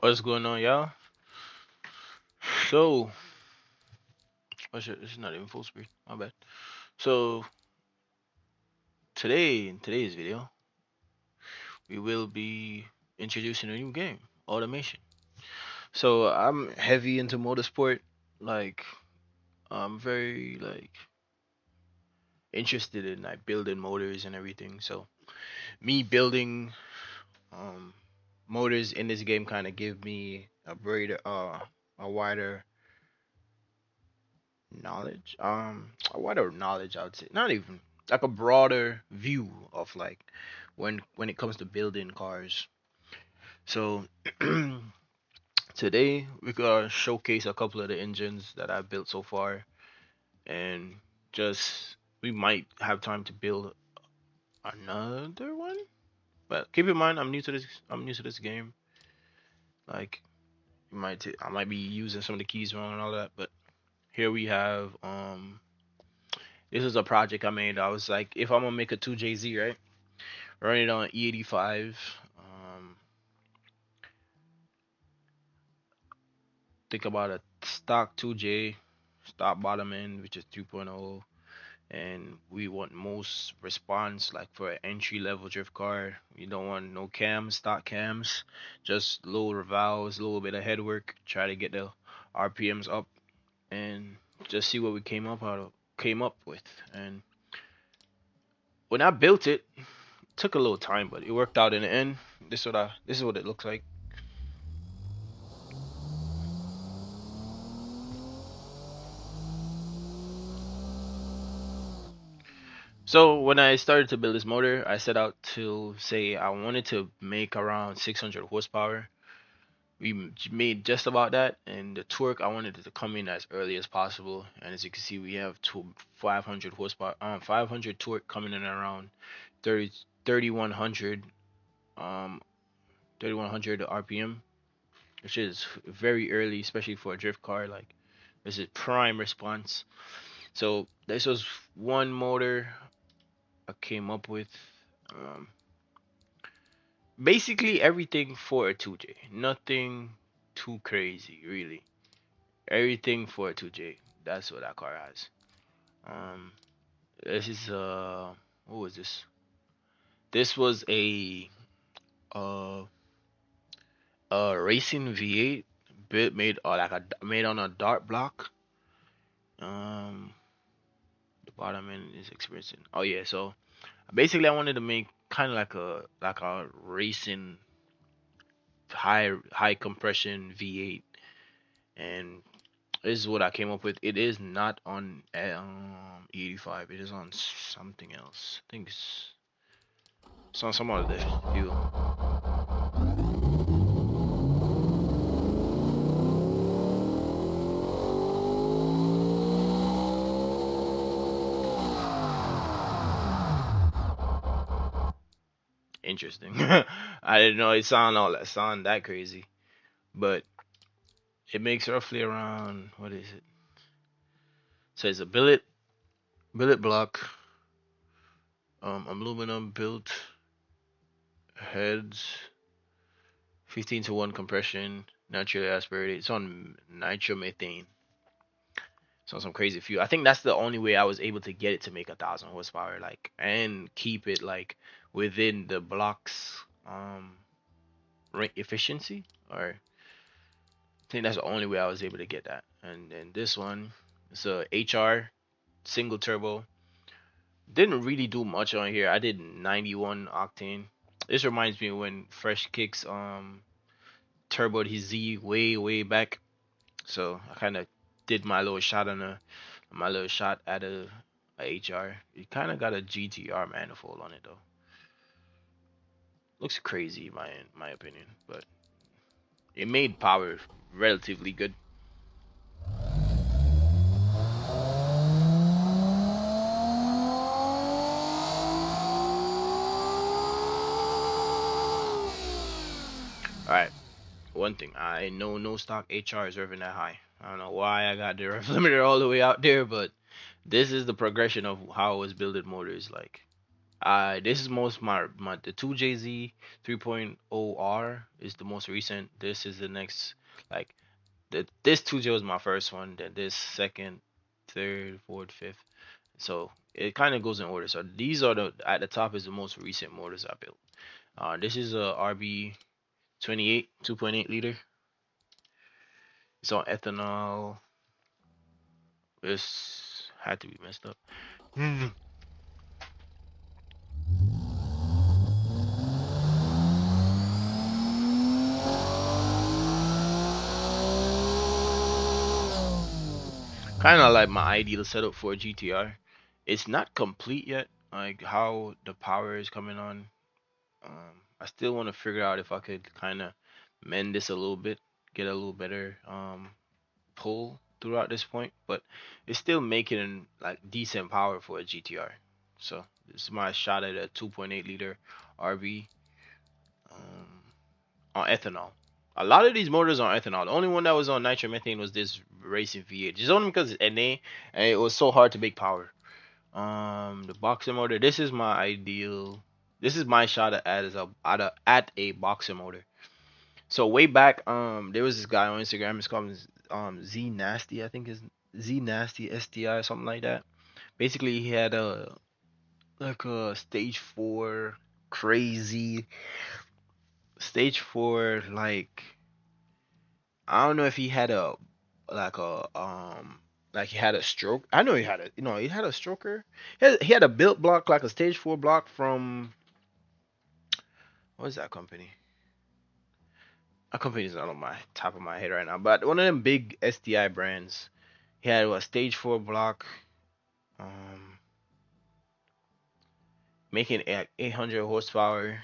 What's going on, y'all? So, oh shit, this is not even full screen. My bad. So, in today's video, we will be introducing a new game, automation. So, I'm heavy into motorsport. Like, I'm very interested in building motors and everything. So, me building um motors in this game kind of give me a wider knowledge a wider knowledge, I would say, not even like a broader view of when it comes to building cars. So today we're gonna showcase a couple of the engines that I've built so far, and just we might have time to build another one, but keep in mind I'm new to this game. Like, I might be using some of the keys wrong and all that, but here we have this is a project I made. I was like, if I'm gonna make a 2JZ, right? Run it on E85. Think about a stock 2J, stock bottom end, which is 3.0, and we want most response like for an entry level drift car. You don't want no cams, stock cams, just low revolves, a little bit of headwork. Try to get the RPMs up and just see what we came up with. And when I built it, took a little time, but it worked out in the end. This is what it looks like. So when I started to build this motor, I set out to say I wanted to make around 600 horsepower. Made just about that, and the torque I wanted it to come in as early as possible. And as you can see, we have 500 horsepower, 500 torque coming in around 30 3100, um 3100 RPM, which is very early, especially for a drift car. Like, this is prime response. So this was one motor I came up with. Um, Basically everything for a 2J. Nothing too crazy, really. Everything for a 2J. That's what that car has. Um, this is what was this? This was uh a racing V8 bit made made on a dart block. Um, the bottom end is experiencing. Oh yeah, so basically I wanted to make kind of like a racing high compression V8, and this is what I came up with. It is not on 85. It is on something else. I think it's on some other fuel. Interesting. I didn't know it sound that crazy, but it makes roughly around, what is it? So it's a billet block, aluminum built heads, 15 to 1 compression, naturally aspirated. It's on nitromethane. So some crazy fuel. I think that's the only way I was able to get it to make 1,000 horsepower, like, and keep it like within the block's efficiency. Or I think that's the only way I was able to get that. And then this one, it's a HR single turbo. Didn't really do much on here. I did 91 octane. This reminds me when Fresh Kicks turboed his Z way back. So I kind of did my little shot at a HR. It kind of got a GTR manifold on it though. Looks crazy in my opinion, but it made power relatively good. All right, one thing, I know no stock HR is revving that high. I don't know why I got the rev limiter all the way out there, but this is the progression of how I was building motors. Like, This is most my the 2JZ 3.0R is the most recent. This is the next like this 2J was my first one. Then this second, third, fourth, fifth. So it kind of goes in order. So these are the at the top is the most recent motors I built. This is a RB 28 2.8 liter. It's on ethanol. This had to be messed up. Kind of like my ideal setup for a GTR. It's not complete yet, like how the power is coming on. I still want to figure out if I could kind of mend this a little bit, get a little better pull throughout this point, but it's still making like decent power for a GTR. So this is my shot at a 2.8 liter RV um, on ethanol. A lot of these motors on ethanol. The only one that was on nitromethane was this racing V8. Just only because it's NA and it was so hard to make power. The boxer motor. This is my ideal. This is my shot at a boxer motor. So way back, there was this guy on Instagram. It's called Z Nasty. I think is Z Nasty STI or something like that. Basically, he had a like a stage 4 crazy stage 4 like I don't know if he had a like a like he had a stroke. I know he had a he had a stroker. He had a built block like a stage 4 block from what is that company? A company is not on my top of my head right now, but one of them big SDI brands. He had a stage 4 block, um, making 800 horsepower,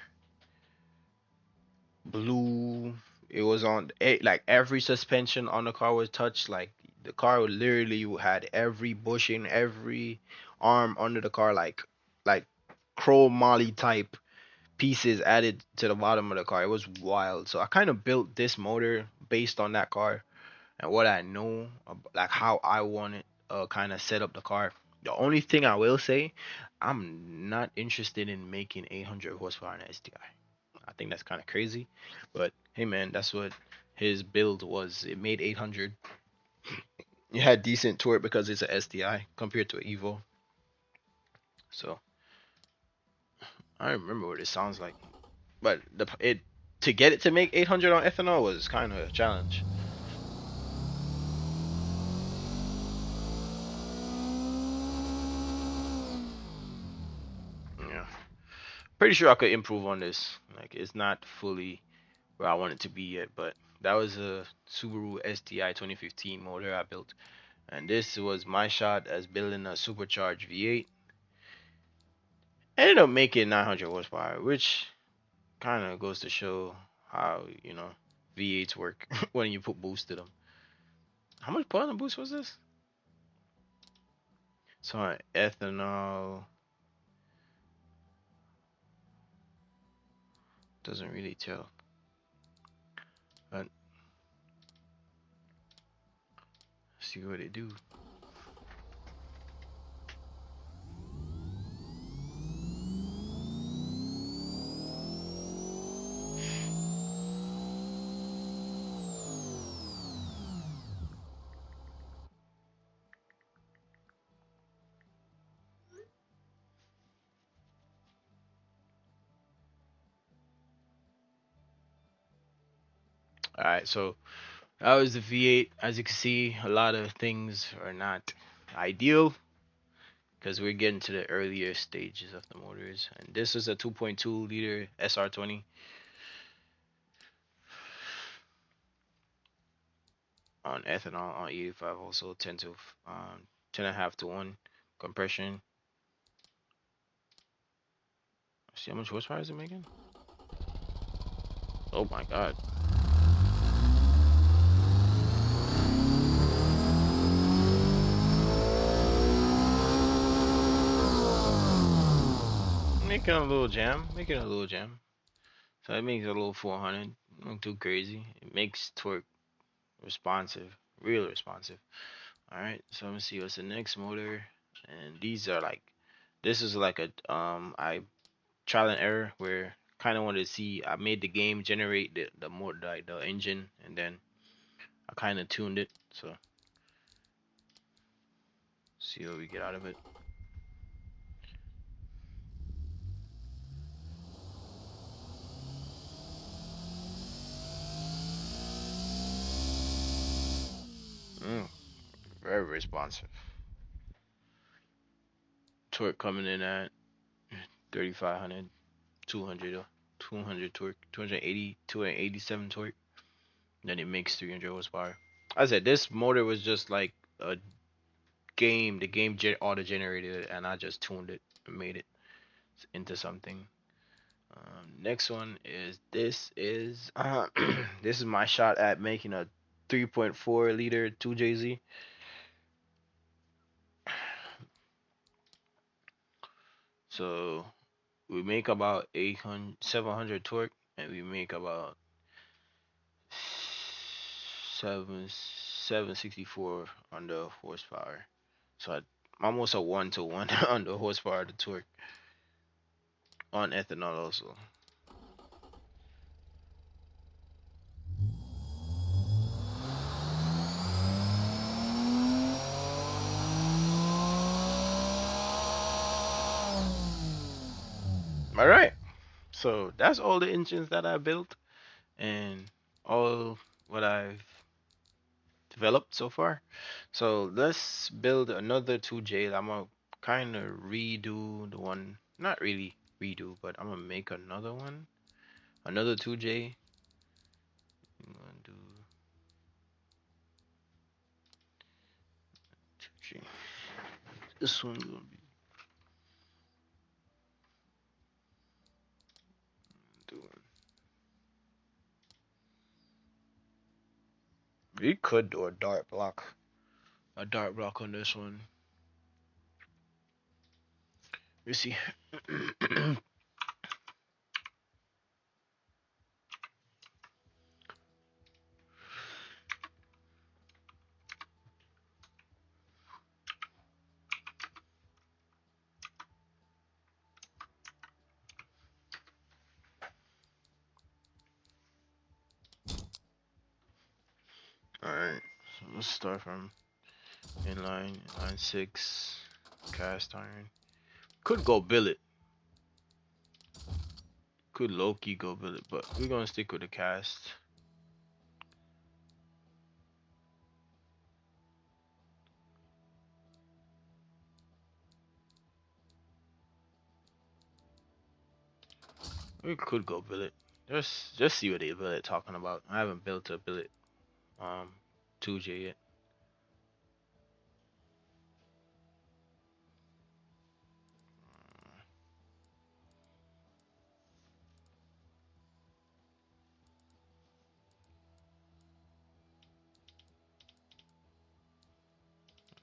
blue. It was on like every suspension on the car was touched. Like the car literally had every bushing, every arm under the car, like chrome moly type pieces added to the bottom of the car. It was wild. So I kind of built this motor based on that car and what I know, like how I want it, kind of set up the car. The only thing I will say, I'm not interested in making 800 horsepower in an STI. I think that's kind of crazy, but hey man, that's what his build was. It made 800. It had decent torque because it's a STI compared to an Evo. So I don't remember what it sounds like, but the it to get it to make 800 on ethanol was kind of a challenge. Yeah, pretty sure I could improve on this. Like it's not fully where I want it to be yet, but that was a Subaru STI 2015 motor I built, and this was my shot as building a supercharged V8. Ended up making 900 horsepower, which kind of goes to show how V8s work when you put boost to them. How much power and boost was this? So ethanol doesn't really tell, but see what it do. All right, so that was the V8. As you can see, a lot of things are not ideal because we're getting to the earlier stages of the motors. And this is a 2.2 liter SR20 on ethanol on 85, also 10 and a half to 1 compression. See how much horsepower is it making? Oh my god. Making a little jam. Making a little jam. So it makes a little 400. Not too crazy. It makes torque responsive. Real responsive. Alright, so let me see what's the next motor. And these are like This is like a I trial and error where kind of wanted to see. I made the game generate the more like the engine, and then I kind of tuned it. So see what we get out of it. Mm, very responsive. Torque coming in at 3,500, 200, 200 torque, 280, 287 torque. Then it makes 300 horsepower. I said this motor was just like a game. The game auto generated it, and I just tuned it and made it into something. Next one is this is my shot at making a 3.4 liter 2JZ. So we make about 800 700 torque, and we make about 764 on the horsepower. So almost a 1 to 1 on the horsepower to torque on ethanol also. All right. So that's all the engines that I built and all what I've developed so far. So let's build another 2J. I'm gonna kind of redo the one, not really redo, but I'm gonna make another one, another 2J. I'm gonna do 2J. This one's gonna be doing. We could do a dart block on this one. You see. Alright, so let's start from inline 6, cast iron. Could go billet. Could Loki go billet, but we're gonna stick with the cast. We could go billet. Just see what the billet talking about. I haven't built a billet 2J yet.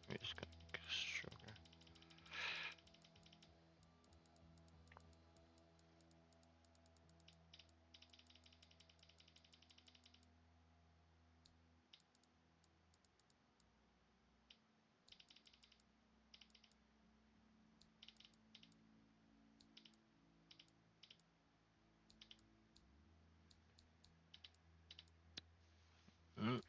We're just gonna get a stroker. Mm.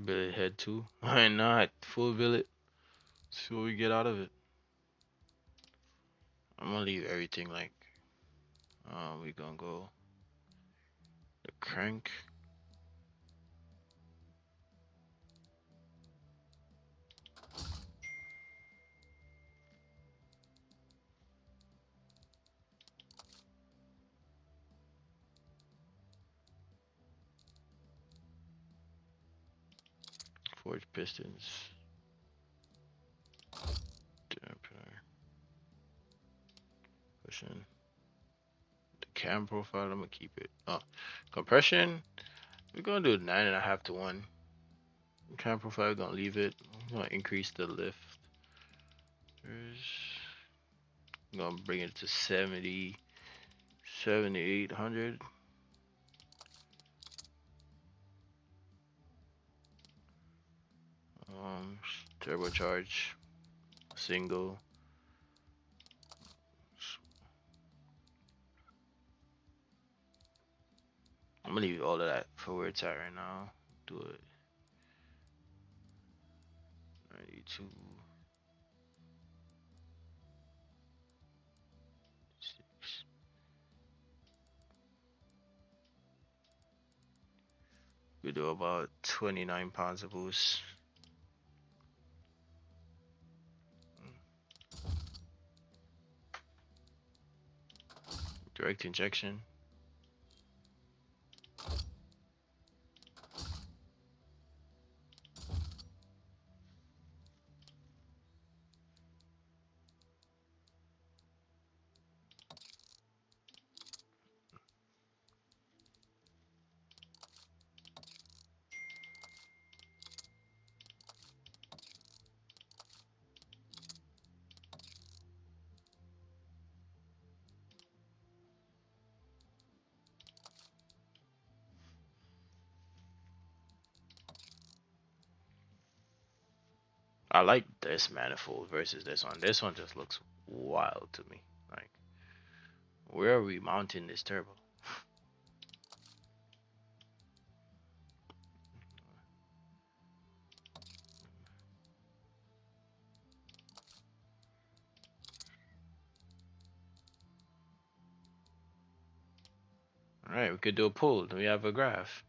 Billet head 2. Why not? Full billet. See what we get out of it. I'm gonna leave everything like we gonna go the crank. Forged pistons. Dampener. Pushing the Cam profile, I'm gonna keep it. Oh, compression, we're gonna do 9.5 to 1. Cam profile, we're gonna leave it. I'm gonna increase the lift. I'm gonna bring it to 70, 7,800. Turbocharge, single. I'm gonna leave all of that for where it's at right now. Do it. 92. 6. We do about 29 pounds of boost. Direct injection. I like this manifold versus this one. This one just looks wild to me. Like, where are we mounting this turbo? Alright, we could do a pull. We have a graph.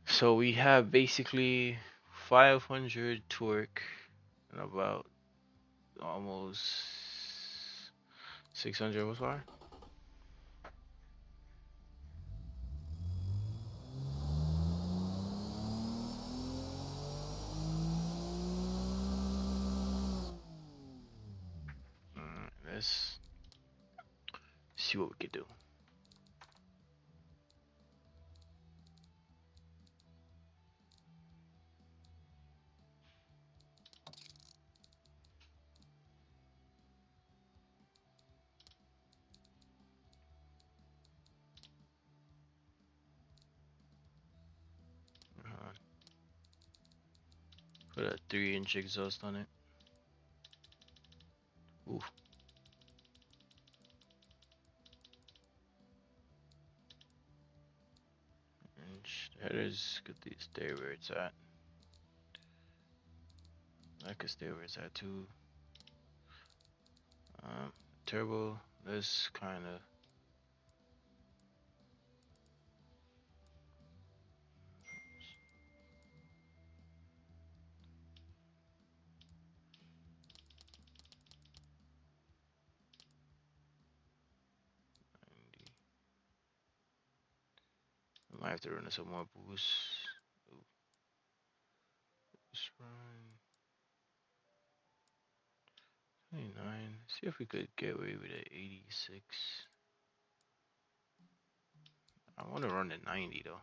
So we have basically 500 torque and about almost 600 horsepower. Let's see what we could do. Put a 3-inch exhaust on it. Ooh. Inch. Headers could stay where it's at. I could stay where it's at too. Turbo, this kind of. I might have to run some more boost. Ooh. Let's run 29. See if we could get away with an 86. I want to run a 90 though.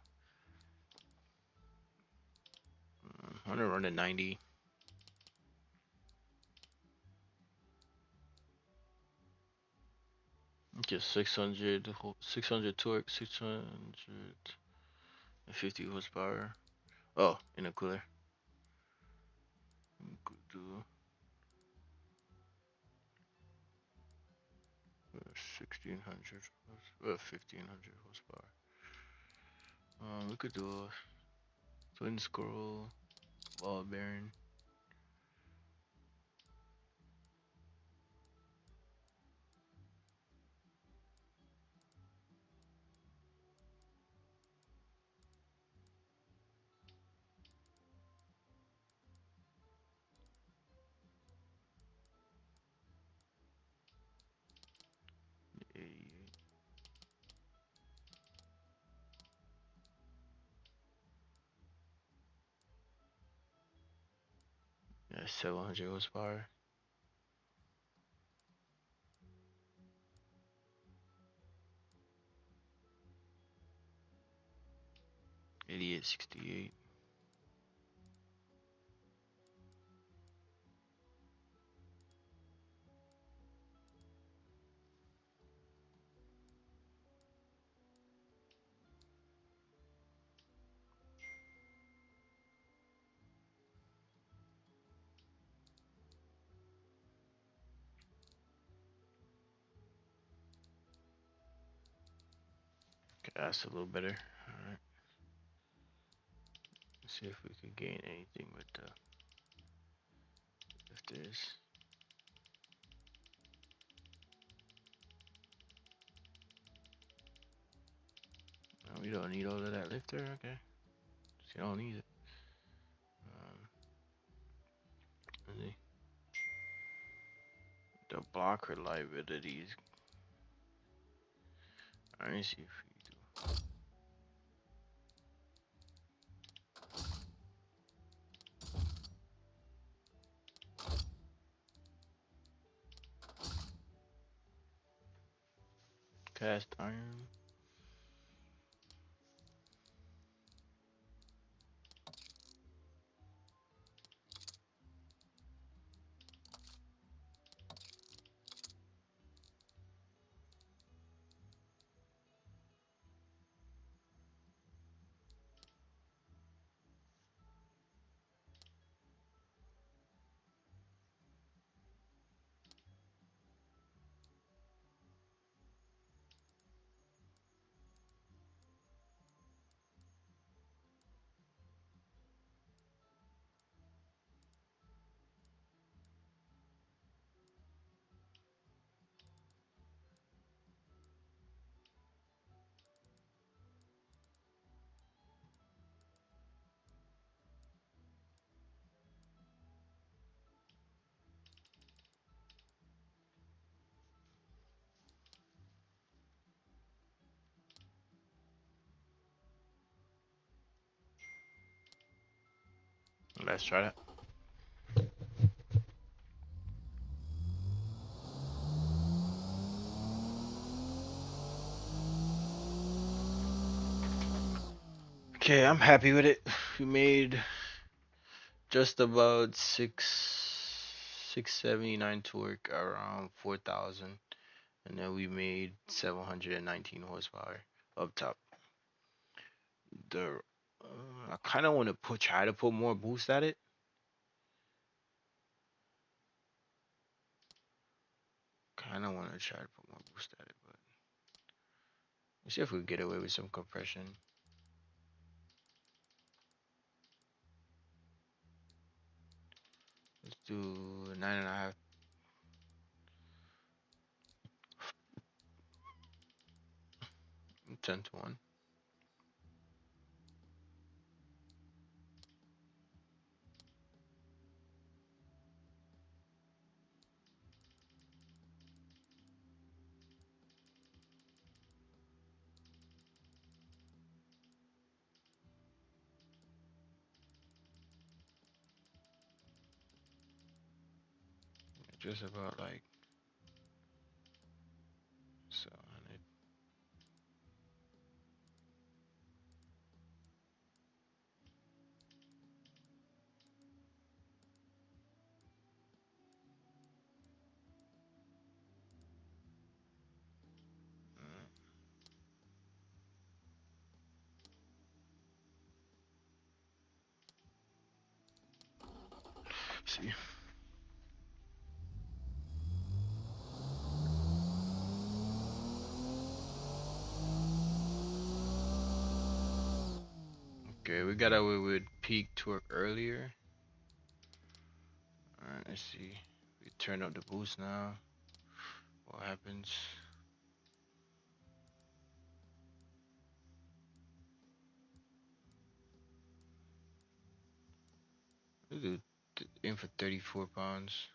I want to run a 90. Just 600 torque, 650 horsepower. Oh, intercooler. Could do 1600, 1500 horsepower. We could do a twin scroll, ball bearing. Yeah, 700 horsepower. 8868. Okay, that's a little better. Alright. Let's see if we could gain anything with the lifters. No, we don't need all of that lifter, okay. So you don't need it. Let's see. The blocker liabilities. I need to see if we do. Cast iron. Let's try that. Okay, I'm happy with it. We made just about 679 torque, around 4,000, and then we made 719 horsepower up top. The I kind of want to try to put more boost at it. Kind of want to try to put more boost at it, but let's see if we can get away with some compression. Let's do 9.5. 10 to 1. Just about like 700. See. Okay, we got away with peak torque earlier. Alright, let's see. We turn up the boost now. What happens? Let's do aim for 34 pounds.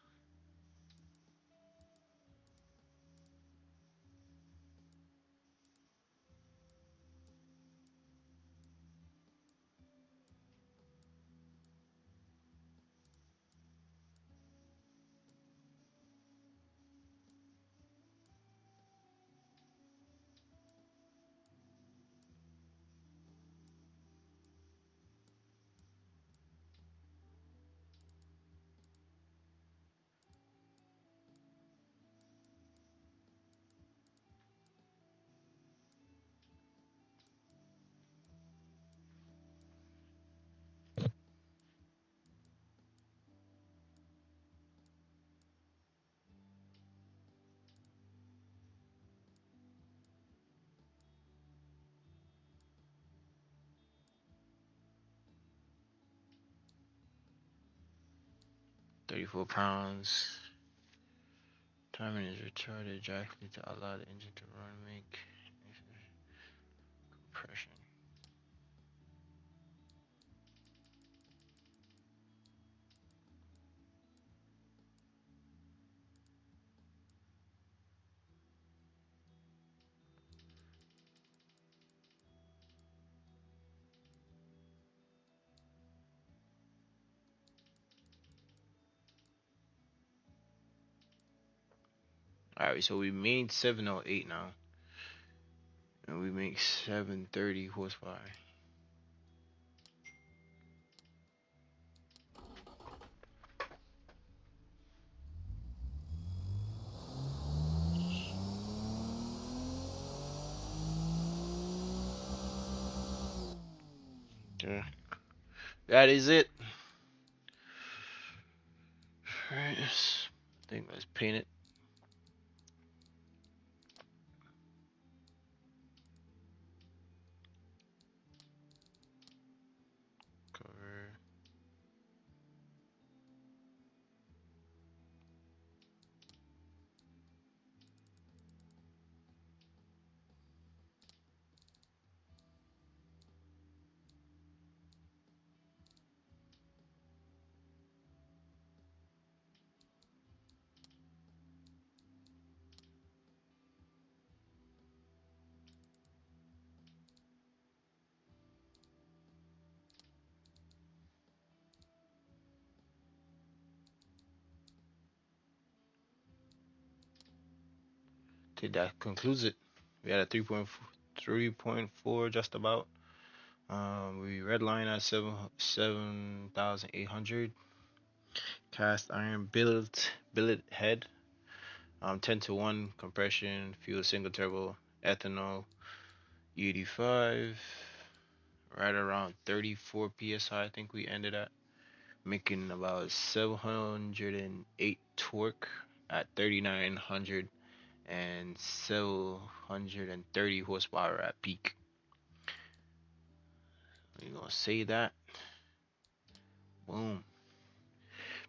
34 pounds. Timing is retarded drastically to allow the engine to run, make compression. Alright, so we made 708 now. And we make 730 horsepower. Yeah. That is it. Alright, I think let's paint it. Cover. Okay, that concludes it. We had a 3.4 just about. We redline at 7,800. Cast iron billet head. 10-to-1 compression, fuel single turbo, ethanol, E85. Right around 34 psi. I think we ended at making about 708 torque at 3,900 and 730 horsepower at peak. We're gonna say that. Boom.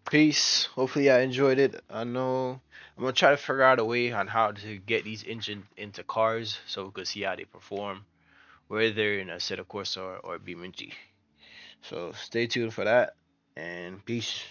Peace. Hopefully I enjoyed it. I know I'm gonna try to figure out a way on how to get these engines into cars so we could see how they perform, whether in a Assetto Corsa or BeamNG. So stay tuned for that, and peace.